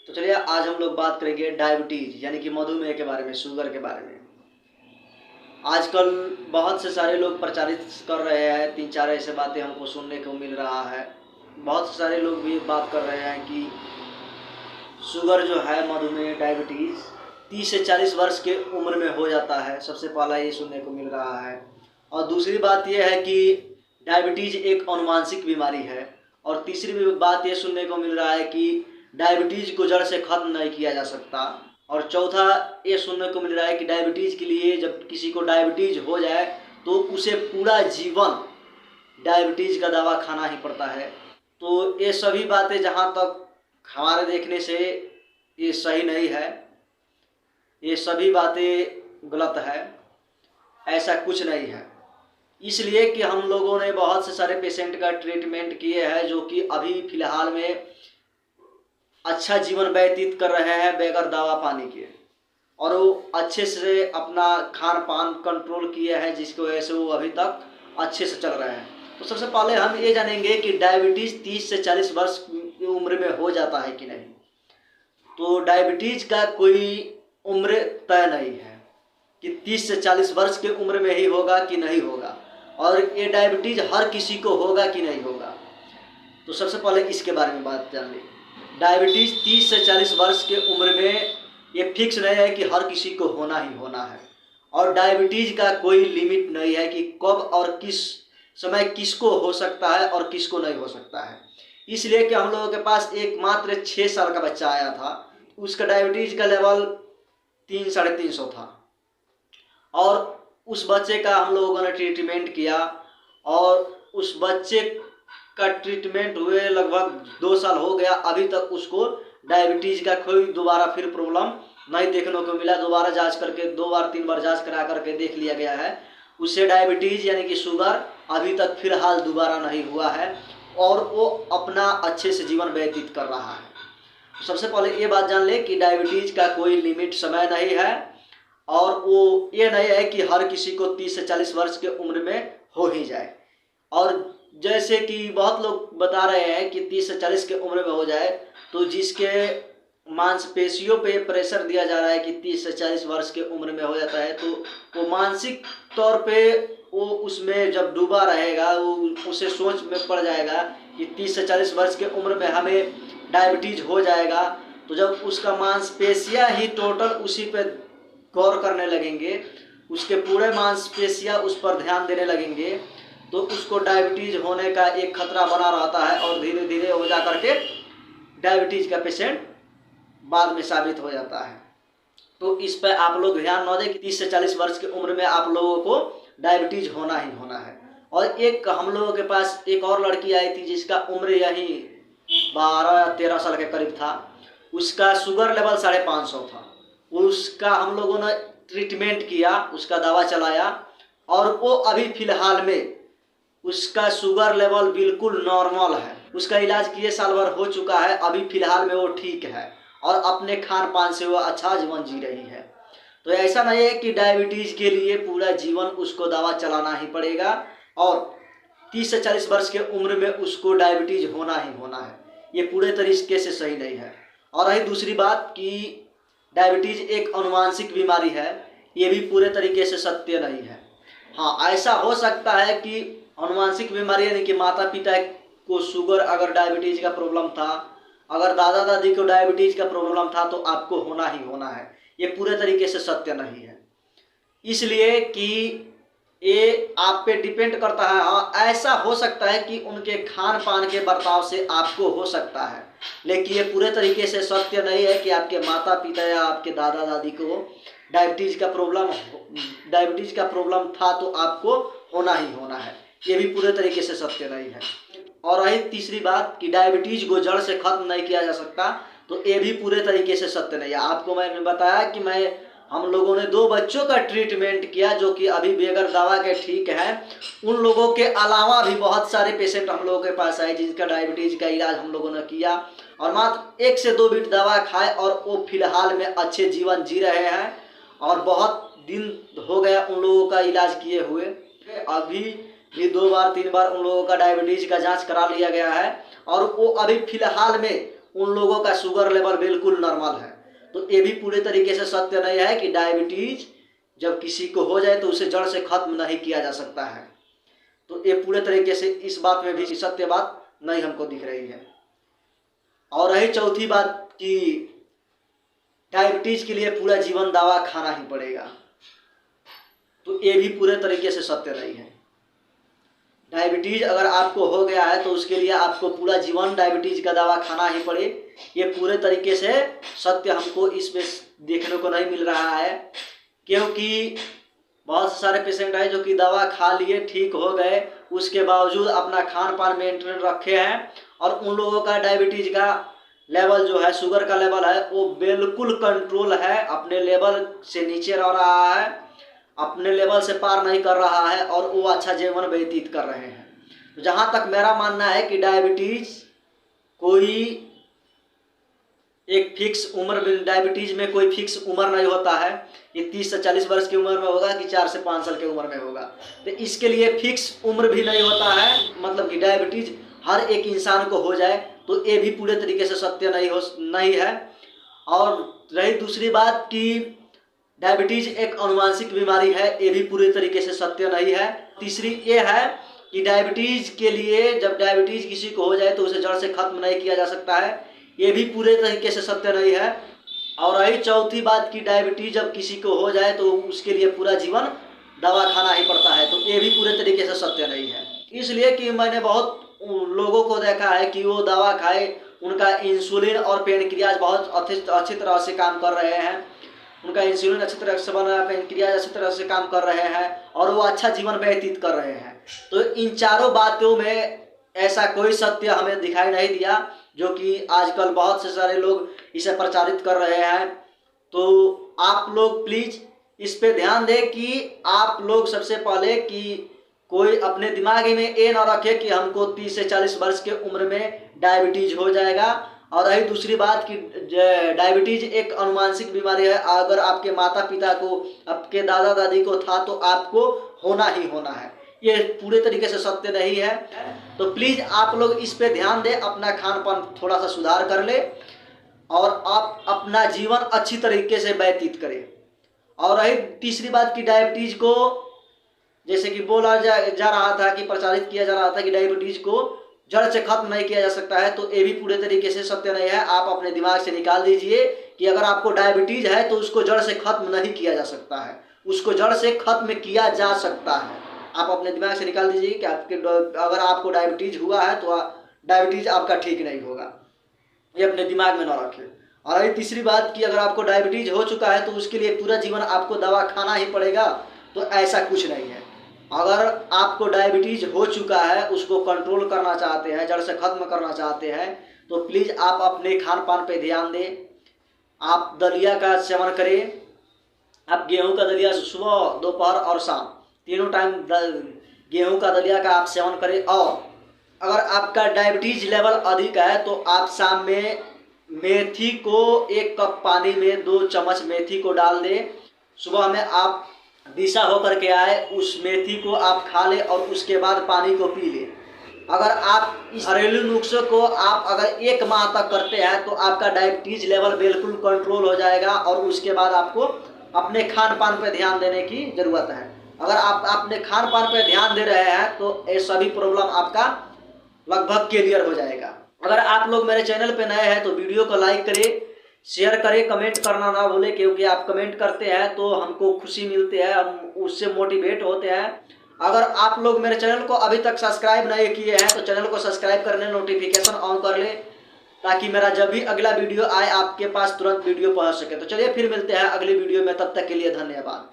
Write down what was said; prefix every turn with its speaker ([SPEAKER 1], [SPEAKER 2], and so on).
[SPEAKER 1] तो चलिए आज हम लोग बात करेंगे डायबिटीज यानी कि मधुमेह के बारे में, शुगर के बारे में। आजकल बहुत से सारे लोग प्रचारित कर रहे हैं, तीन चार ऐसे बातें हमको सुनने को मिल रहा है। बहुत से सारे लोग भी बात कर रहे हैं कि शुगर जो है, मधुमेह, डायबिटीज़ 30 से 40 वर्ष के उम्र में हो जाता है। सबसे पहला ये सुनने को मिल रहा है। और दूसरी बात यह है कि डायबिटीज़ एक अनुवांशिक बीमारी है। और तीसरी भी बात ये सुनने को मिल रहा है कि डायबिटीज़ को जड़ से ख़त्म नहीं किया जा सकता। और चौथा ये सुनने को मिल रहा है कि डायबिटीज़ के लिए जब किसी को डायबिटीज़ हो जाए तो उसे पूरा जीवन डायबिटीज़ का दवा खाना ही पड़ता है। तो ये सभी बातें जहाँ तक हमारे देखने से ये सही नहीं है, ये सभी बातें गलत है, ऐसा कुछ नहीं है। इसलिए कि हम लोगों ने बहुत से सारे पेशेंट का ट्रीटमेंट किए हैं जो कि अभी फ़िलहाल में अच्छा जीवन व्यतीत कर रहे हैं बगैर दवा पानी के, और वो अच्छे से अपना खान पान कंट्रोल किए हैं, जिसकी वजह से वो अभी तक अच्छे से चल रहे हैं। तो सबसे पहले हम ये जानेंगे कि डायबिटीज़ 30 से 40 वर्ष की उम्र में हो जाता है कि नहीं। तो डायबिटीज़ का कोई उम्र तय नहीं है कि 30 से 40 वर्ष के उम्र में ही होगा कि नहीं होगा, और ये डायबिटीज़ हर किसी को होगा कि नहीं होगा। तो सबसे पहले इसके बारे में बात जान ली। डायबिटीज़ 30 से 40 वर्ष के उम्र में ये फिक्स नहीं है कि हर किसी को होना ही होना है, और डायबिटीज़ का कोई लिमिट नहीं है कि कब और किस समय किसको हो सकता है और किसको नहीं हो सकता है। इसलिए कि हम लोगों के पास एक मात्र 6 साल का बच्चा आया था, उसका डायबिटीज़ का लेवल 300-350 था, और उस बच्चे का हम लोगों ने ट्रीटमेंट किया, और उस बच्चे का ट्रीटमेंट हुए लगभग 2 साल हो गया, अभी तक उसको डायबिटीज़ का कोई दोबारा फिर प्रॉब्लम नहीं देखने को मिला। दोबारा जांच करके 2 बार 3 बार जांच करा करके देख लिया गया है, उससे डायबिटीज़ यानी कि शुगर अभी तक फिलहाल दोबारा नहीं हुआ है, और वो अपना अच्छे से जीवन व्यतीत कर रहा है। सबसे पहले ये बात जान ले कि डायबिटीज़ का कोई लिमिट समय नहीं है, और वो ये नहीं है कि हर किसी को 30 से 40 वर्ष के उम्र में हो ही जाए। और जैसे कि बहुत लोग बता रहे हैं कि 30 से 40 के उम्र में हो जाए, तो जिसके मांसपेशियों पे प्रेशर दिया जा रहा है कि 30 से 40 वर्ष के उम्र में हो जाता है, तो वो मानसिक तौर पे वो उसमें जब डूबा रहेगा, वो उसे सोच में पड़ जाएगा कि 30 से 40 वर्ष के उम्र में हमें डायबिटीज़ हो जाएगा। तो जब उसका मांसपेशियाँ ही टोटल उसी पे गौर करने लगेंगे, उसके पूरे मांसपेशियाँ उस पर ध्यान देने लगेंगे, तो उसको डायबिटीज़ होने का एक खतरा बना रहता है, और धीरे धीरे हो जा करके डायबिटीज़ का पेशेंट बाद में साबित हो जाता है। तो इस पर आप लोग ध्यान न दें कि 30 से 40 वर्ष की उम्र में आप लोगों को डायबिटीज़ होना ही होना है। और एक हम लोगों के पास एक और लड़की आई थी जिसका उम्र यही 12 या 13 साल के करीब था, उसका शुगर लेवल 550 था। उसका हम लोगों ने ट्रीटमेंट किया, उसका दवा चलाया, और वो अभी फ़िलहाल में उसका शुगर लेवल बिल्कुल नॉर्मल है। उसका इलाज किए साल भर हो चुका है, अभी फ़िलहाल में वो ठीक है, और अपने खान पान से वो अच्छा जीवन जी रही है। तो ऐसा नहीं है कि डायबिटीज़ के लिए पूरा जीवन उसको दवा चलाना ही पड़ेगा, और 30 से 40 वर्ष के उम्र में उसको डायबिटीज़ होना ही होना है, ये पूरे तरीके से सही नहीं है। और रही दूसरी बात कि डायबिटीज़ एक अनुवांशिक बीमारी है, ये भी पूरे तरीके से सत्य नहीं है। हाँ, ऐसा हो सकता है कि अनुवांशिक बीमारी यानी कि माता पिता को शुगर अगर डायबिटीज़ का प्रॉब्लम था, अगर दादा दादी को डायबिटीज़ का प्रॉब्लम था, तो आपको होना ही होना है, ये पूरे तरीके से सत्य नहीं है। इसलिए कि ये आप पे डिपेंड करता है। हाँ, ऐसा हो सकता है कि उनके खान पान के बर्ताव से आपको हो सकता है, लेकिन ये पूरे तरीके से सत्य नहीं है कि आपके माता पिता या आपके दादा दादी को डायबिटीज़ का प्रॉब्लम था तो आपको होना ही होना है, ये भी पूरे तरीके से सत्य नहीं है। और रही तीसरी बात कि डायबिटीज़ को जड़ से ख़त्म नहीं किया जा सकता, तो ये भी पूरे तरीके से सत्य नहीं है। आपको मैंने बताया कि हम लोगों ने 2 बच्चों का ट्रीटमेंट किया जो कि अभी बगैर दवा के ठीक है। उन लोगों के अलावा भी बहुत सारे पेशेंट हम लोगों के पास आए जिनका डायबिटीज़ का इलाज हम लोगों ने किया, और मात्र 1 से 2 बीट दवा खाए, और वो फिलहाल में अच्छे जीवन जी रहे हैं, और बहुत दिन हो गया उन लोगों का इलाज किए हुए। अभी भी 2 बार 3 बार उन लोगों का डायबिटीज़ का जांच करा लिया गया है, और वो अभी फ़िलहाल में उन लोगों का शुगर लेवल बिल्कुल नॉर्मल है। तो ये भी पूरे तरीके से सत्य नहीं है कि डायबिटीज जब किसी को हो जाए तो उसे जड़ से खत्म नहीं किया जा सकता है। तो ये पूरे तरीके से इस बात में भी सत्य बात नहीं हमको दिख रही है। और रही चौथी बात कि डायबिटीज के लिए पूरा जीवन दवा खाना ही पड़ेगा, तो ये भी पूरे तरीके से सत्य नहीं है। डायबिटीज अगर आपको हो गया है तो उसके लिए आपको पूरा जीवन डायबिटीज का दवा खाना ही पड़े, ये पूरे तरीके से सत्य हमको इसमें देखने को नहीं मिल रहा है। क्योंकि बहुत सारे पेशेंट हैं जो कि दवा खा लिए, ठीक हो गए, उसके बावजूद अपना खान पान मेंटेन रखे हैं और उन लोगों का डायबिटीज का लेवल जो है, शुगर का लेवल है, वो बिल्कुल कंट्रोल है, अपने लेवल से नीचे रह रहा है, अपने लेवल से पार नहीं कर रहा है और वो अच्छा जीवन व्यतीत कर रहे हैं। तो जहाँ तक मेरा मानना है कि डायबिटीज कोई एक फिक्स उम्र, डायबिटीज में कोई फिक्स उम्र नहीं होता है, ये 30 से 40 वर्ष की उम्र में होगा कि 4 से 5 साल की उम्र में होगा। तो इसके लिए फिक्स उम्र भी नहीं होता है, मतलब कि डायबिटीज हर एक इंसान को हो जाए, तो ये भी पूरे तरीके से सत्य नहीं है। और रही दूसरी बात कि डायबिटीज एक अनुवांशिक बीमारी है, ये भी पूरे तरीके से सत्य नहीं है। तीसरी ये है कि डायबिटीज के लिए जब डायबिटीज किसी को हो जाए तो उसे जड़ से खत्म नहीं किया जा सकता है, ये भी पूरे तरीके से सत्य नहीं है। और रही चौथी बात कि डायबिटीज जब किसी को हो जाए तो उसके लिए पूरा जीवन दवा खाना ही पड़ता है, तो ये भी पूरे तरीके से सत्य नहीं है। इसलिए कि मैंने बहुत लोगों को देखा है कि वो दवा खाए, उनका इंसुलिन और पेनक्रियाज बहुत अच्छी तरह से काम कर रहे हैं, उनका इंसुलिन अच्छी तरह से बन रहा है, पेनक्रियाज अच्छी तरह से काम कर रहे हैं और वो अच्छा जीवन व्यतीत कर रहे हैं। तो इन चारों बातों में ऐसा कोई सत्य हमें दिखाई नहीं दिया, जो कि आजकल बहुत से सारे लोग इसे प्रचारित कर रहे हैं। तो आप लोग प्लीज़ इस पे ध्यान दें कि आप लोग सबसे पहले कि कोई अपने दिमाग में ये ना रखे कि हमको 30 से 40 वर्ष के उम्र में डायबिटीज हो जाएगा। और रही दूसरी बात कि डायबिटीज एक अनुवांशिक बीमारी है, अगर आपके माता पिता को, आपके दादा दादी को था तो आपको होना ही होना है, ये पूरे तरीके से सत्य नहीं है। तो प्लीज़ आप लोग इस पे ध्यान दें, अपना खान पान थोड़ा सा सुधार कर ले और आप अपना जीवन अच्छी तरीके से व्यतीत करें। और रही तीसरी बात कि डायबिटीज को जैसे कि बोला जा रहा था कि प्रचारित किया जा रहा था कि डायबिटीज को जड़ से खत्म नहीं किया जा सकता है, तो ये भी पूरे तरीके से सत्य नहीं है। आप अपने दिमाग से निकाल दीजिए कि अगर आपको डायबिटीज है तो उसको जड़ से खत्म नहीं किया जा सकता है, उसको जड़ से खत्म किया जा सकता है। आप अपने दिमाग से निकाल दीजिए कि अगर आपको डायबिटीज हुआ है तो डायबिटीज आपका ठीक नहीं होगा, ये अपने दिमाग में ना रखें। और ये तीसरी बात कि अगर आपको डायबिटीज हो चुका है तो उसके लिए पूरा जीवन आपको दवा खाना ही पड़ेगा, तो ऐसा कुछ नहीं है। अगर आपको डायबिटीज हो चुका है, उसको कंट्रोल करना चाहते हैं, जड़ से खत्म करना चाहते हैं, तो प्लीज़ आप अपने खान पान पे ध्यान दें। आप दलिया का सेवन करें, आप गेहूं का दलिया सुबह, दोपहर और शाम तीनों टाइम गेहूं का दलिया का आप सेवन करें। और अगर आपका डायबिटीज लेवल अधिक है तो आप शाम में मेथी को 1 कप पानी में 2 चम्मच मेथी को डाल दें। सुबह में आप दिशा होकर के आए, उस मेथी को आप खा लें और उसके बाद पानी को पी लें। अगर आप इस घरेलू नुस्खे को आप अगर 1 माह तक करते हैं तो आपका डायबिटीज लेवल बिल्कुल कंट्रोल हो जाएगा और उसके बाद आपको अपने खान पान पर ध्यान देने की ज़रूरत है। अगर आप अपने खान पान पर ध्यान दे रहे हैं तो ये सभी प्रॉब्लम आपका लगभग क्लियर हो जाएगा। अगर आप लोग मेरे चैनल पे नए हैं तो वीडियो को लाइक करें, शेयर करें, कमेंट करना ना भूलें, क्योंकि आप कमेंट करते हैं तो हमको खुशी मिलती है, हम उससे मोटिवेट होते हैं। अगर आप लोग मेरे चैनल को अभी तक सब्सक्राइब नहीं किए हैं तो चैनल को सब्सक्राइब कर लें, नोटिफिकेशन ऑन कर लें, ताकि मेरा जब भी अगला वीडियो आए आपके पास तुरंत वीडियो पहुंच सके। तो चलिए फिर मिलते हैं अगली वीडियो में, तब तक के लिए धन्यवाद।